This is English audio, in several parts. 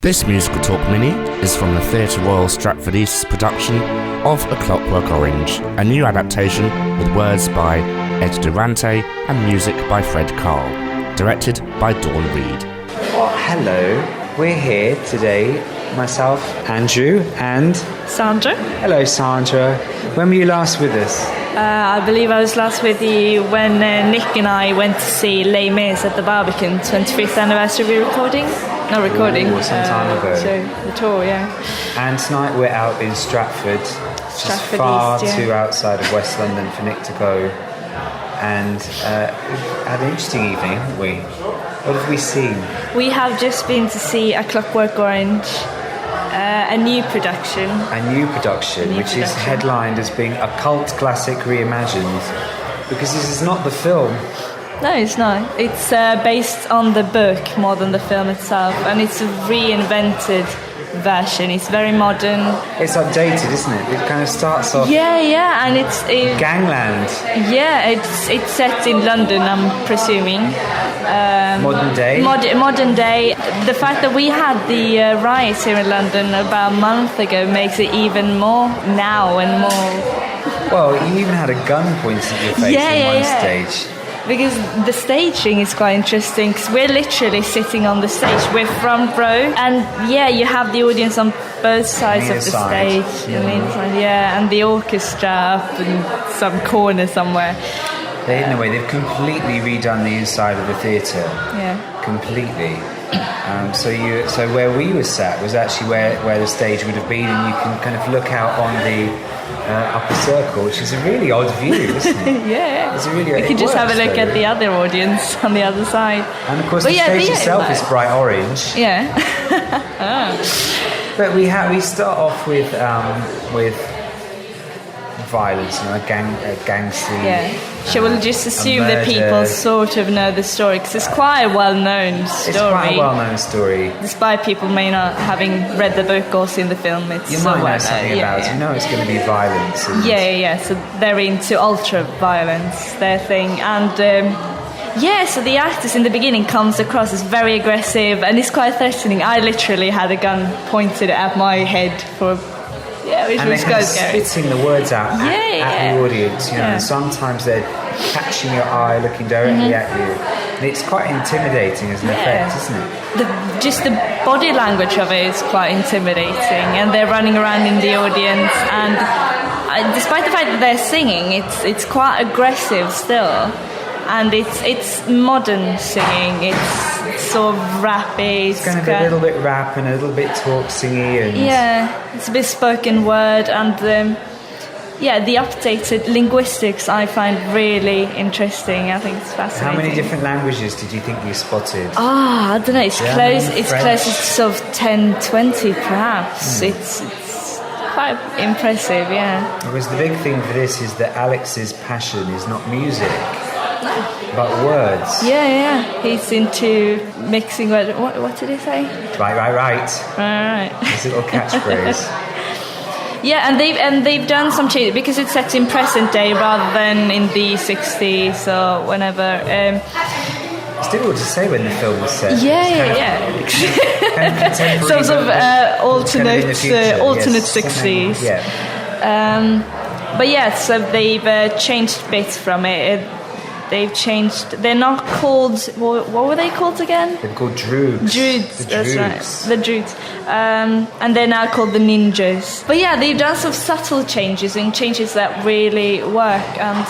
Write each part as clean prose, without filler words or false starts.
This Musical Talk Mini is from the Theatre Royal Stratford East's production of A Clockwork Orange, a new adaptation with words by Ed Durante and music by Fred Carl, directed by Dawn Reed. Well, hello. We're here today, myself, Andrew, and... Sandra. Hello, Sandra. When were you last with us? I believe I was last with you when Nick and I went to see Les Mis at the Barbican 25th anniversary recording. Not recording. Ooh, some time ago. So the tour, yeah. And tonight we're out in Stratford. Stratford far East, yeah. too outside of West London for Nick to go. And we've had an interesting evening, haven't we? What have we seen? We have just been to see A Clockwork Orange, a new production. Which is headlined as being a cult classic reimagined. Because this is not the film. No, it's not. It's based on the book more than the film itself, and it's a reinvented version. It's very modern. It's updated, isn't it? It kind of starts off... Yeah, and it's... Gangland. Yeah, it's set in London, I'm presuming. Modern day? Modern day. The fact that we had the riots here in London about a month ago makes it even more now and more... Well, you even had a gun pointed at your face in one stage. Because the staging is quite interesting, because we're literally sitting on the stage. We're front row, and you have the audience on both sides of the stage. And the orchestra up in some corner somewhere. In a way, they've completely redone the inside of the theatre. Yeah. Completely. So where we were sat was actually where the stage would have been, and you can kind of look out on the upper circle, which is a really odd view, isn't it? Yeah. It's a really. You can just have a look at the other audience on the other side. And of course, the stage itself is bright orange. Yeah. But we start off with violence, a gang scene. Yeah. Shall we just assume that people sort of know the story? Because it's quite a well-known story. It's quite a well-known story. Despite people may not having read the book or seen the film, it's you so might know something about it. You know it's going to be violence. Yeah. So they're into ultra-violence, their thing. And... so the actors in the beginning comes across as very aggressive, and it's quite threatening. I literally had a gun pointed at my head for... which and was they're kind of spitting the words out at the audience, and sometimes they're catching your eye, looking directly at you. And it's quite intimidating as an effect, isn't it? Just the body language of it is quite intimidating, and they're running around in the audience, and despite the fact that they're singing, it's quite aggressive still. And it's modern singing. It's sort of rappy. It's going to be a little bit rap and a little bit talk singy. And it's a bit spoken word. And the updated linguistics I find really interesting. I think it's fascinating. How many different languages did you think you spotted? I don't know. It's close. It's French. close to sort of 10, 20 perhaps. It's quite impressive, yeah. Because the big thing for this is that Alex's passion is not music. But words. Yeah. He's into mixing words. What did he say? Right. His little catchphrase. and they've done some changes because it's set in present day rather than in the 60s or whenever. It's difficult to say when the film was set. Kind of some sort of alternate 60s. So they've changed bits from it. They've changed. They're not called. What were they called again? They're called Droogs. That's right. The Droogs. And they're now called the Ninjas. But they've done some subtle changes and changes that really work. And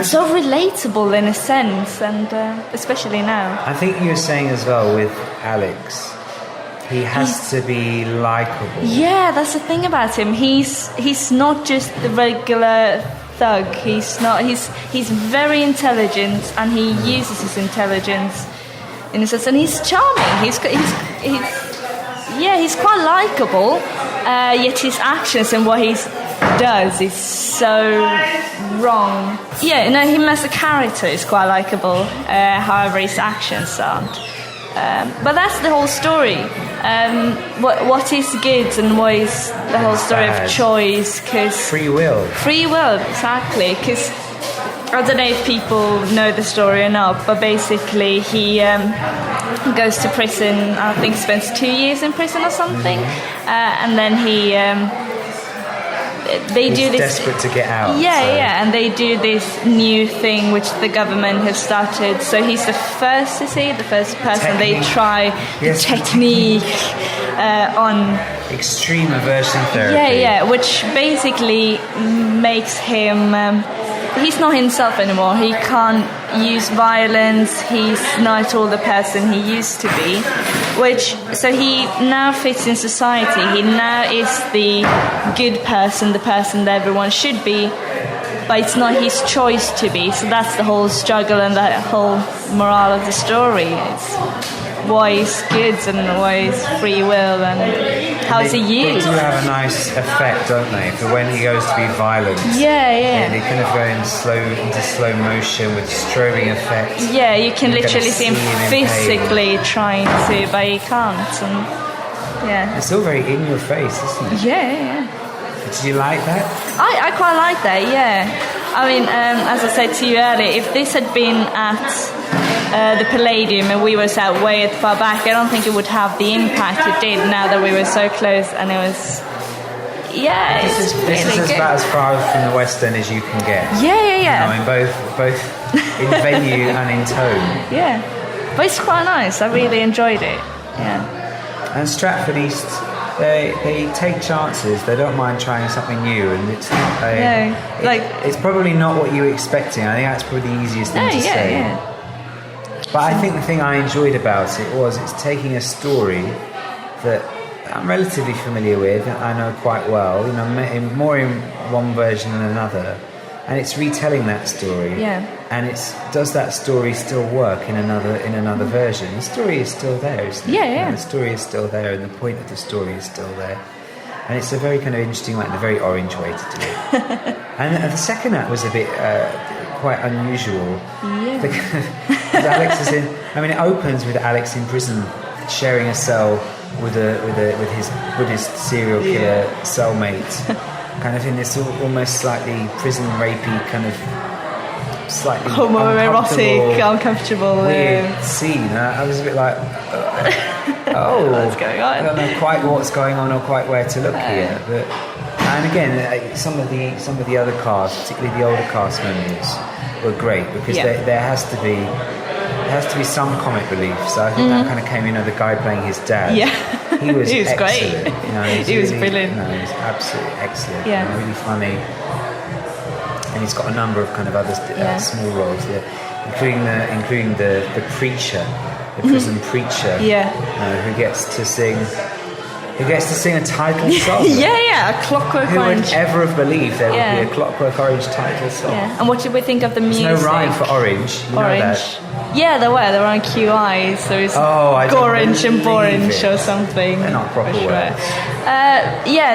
it's so relatable in a sense, and especially now. I think you were saying as well with Alex, he has to be likeable. Yeah, that's the thing about him. He's not just the regular thug. He's not. He's very intelligent, and he uses his intelligence in a sense. And he's charming. He's quite likable. Yet his actions and what he does is so wrong. Him as a character is quite likable. However, his actions aren't. But that's the whole story. What is good and what is the whole story of choice? Cause free will, exactly. Because I don't know if people know the story or not, but basically he goes to prison. I think spends 2 years in prison or something, and then they do this. Desperate to get out. Yeah, and they do this new thing which the government has started. So he's the first person they try the technique on. Extreme aversion therapy. Yeah, which basically makes him. He's not himself anymore. He can't use violence. He's not all the person he used to be. So he now fits in society. He now is the good person, the person that everyone should be, but it's not his choice to be. So that's the whole struggle and the whole morale of the story. It's why he's good and why he's free will and how is he used. They do have a nice effect, don't they, for when he goes to be violent. Yeah. They kind of go into slow motion with strobing effect. Yeah, you can literally see him physically trying to, but he can't. And it's all very in your face, isn't it? Yeah. Did you like that? I quite like that, yeah. I mean, as I said to you earlier, if this had been at the Palladium and we were sat way far back, I don't think it would have the impact it did now that we were so close, and it was... Yeah, this is about as far from the West End as you can get. Yeah. I mean, both in venue and in tone. Yeah, but it's quite nice. I really enjoyed it. Yeah. And Stratford East, they take chances. They don't mind trying something new, and it's it's probably not what you were expecting. I think that's probably the easiest thing to say. Yeah. But I think the thing I enjoyed about it was it's taking a story that I'm relatively familiar with, I know quite well, more in one version than another, and it's retelling that story. Yeah. And does that story still work in another version? The story is still there, isn't it? Yeah. The story is still there, and the point of the story is still there. And it's a very kind of interesting way, and a very Orange way to do it. And the second act was a bit quite unusual. Yeah. Because Alex is in. I mean, it opens with Alex in prison, sharing a cell with his Buddhist serial killer cellmate, kind of in this almost slightly prison rapey kind of slightly homoerotic, uncomfortable weird scene. I was a bit like, what's going on? I don't know quite what's going on or quite where to look here. But and again, some of the other cast, particularly the older cast members, were great because there has to be some comic relief. So I think that kind of came in. The guy playing his dad. Yeah, he was great. He was brilliant. He was absolutely excellent. Yeah, really funny. And he's got a number of kind of other small roles, including the preacher, the prison preacher, who gets to sing a title song. A Clockwork Orange. Who would ever have believed there would be a Clockwork Orange title song? Yeah. And what did we think of the music? There's no rhyme for orange. You know that. Yeah, they were on QI, so it's Gorange and Borange or something. They're not proper words.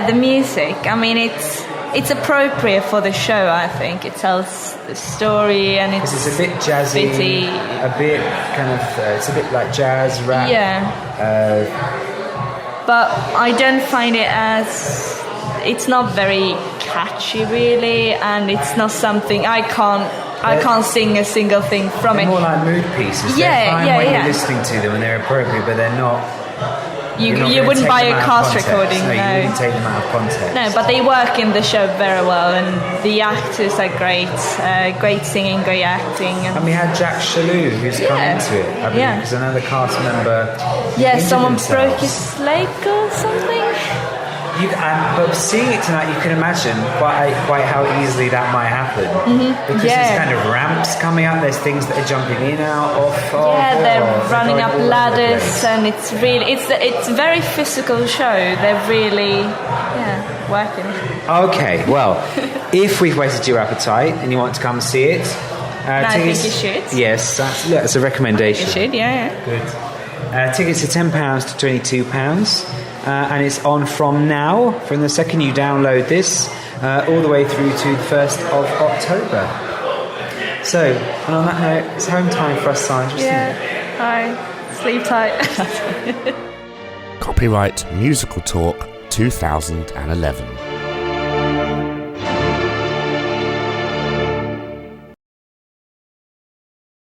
The music. I mean, it's appropriate for the show. I think it tells the story, and it's a bit jazzy, a bit kind of. It's a bit like jazz rap. Yeah. But I don't find it as. It's not very catchy, really, and it's not something I can't sing a single thing from it. More like mood pieces. They're fine when you're listening to them, and they're appropriate, but they're not. You wouldn't buy a cast recording. No, you wouldn't take them out of context. No, but they work in the show very well, and the actors are great. Great singing, great acting. And we had Jack Shalhoub, who's come into it, I believe, because another cast member. Yeah, someone broke his leg or something. But seeing it tonight, you can imagine quite how easily that might happen. Because there's kind of ramps coming up, there's things that are jumping in, out, off. They're running up ladders, and it's a very physical show. They're really working. Okay, well, if we've whetted your appetite and you want to come see it, I think you should. Yes, that's a recommendation. You should, yeah. Good. Tickets are £10 to £22. And it's on from now, from the second you download this, all the way through to the 1st of October. So, and on that note, it's home time for us, Sandra. Hi. Sleep tight. Copyright Musical Talk 2011.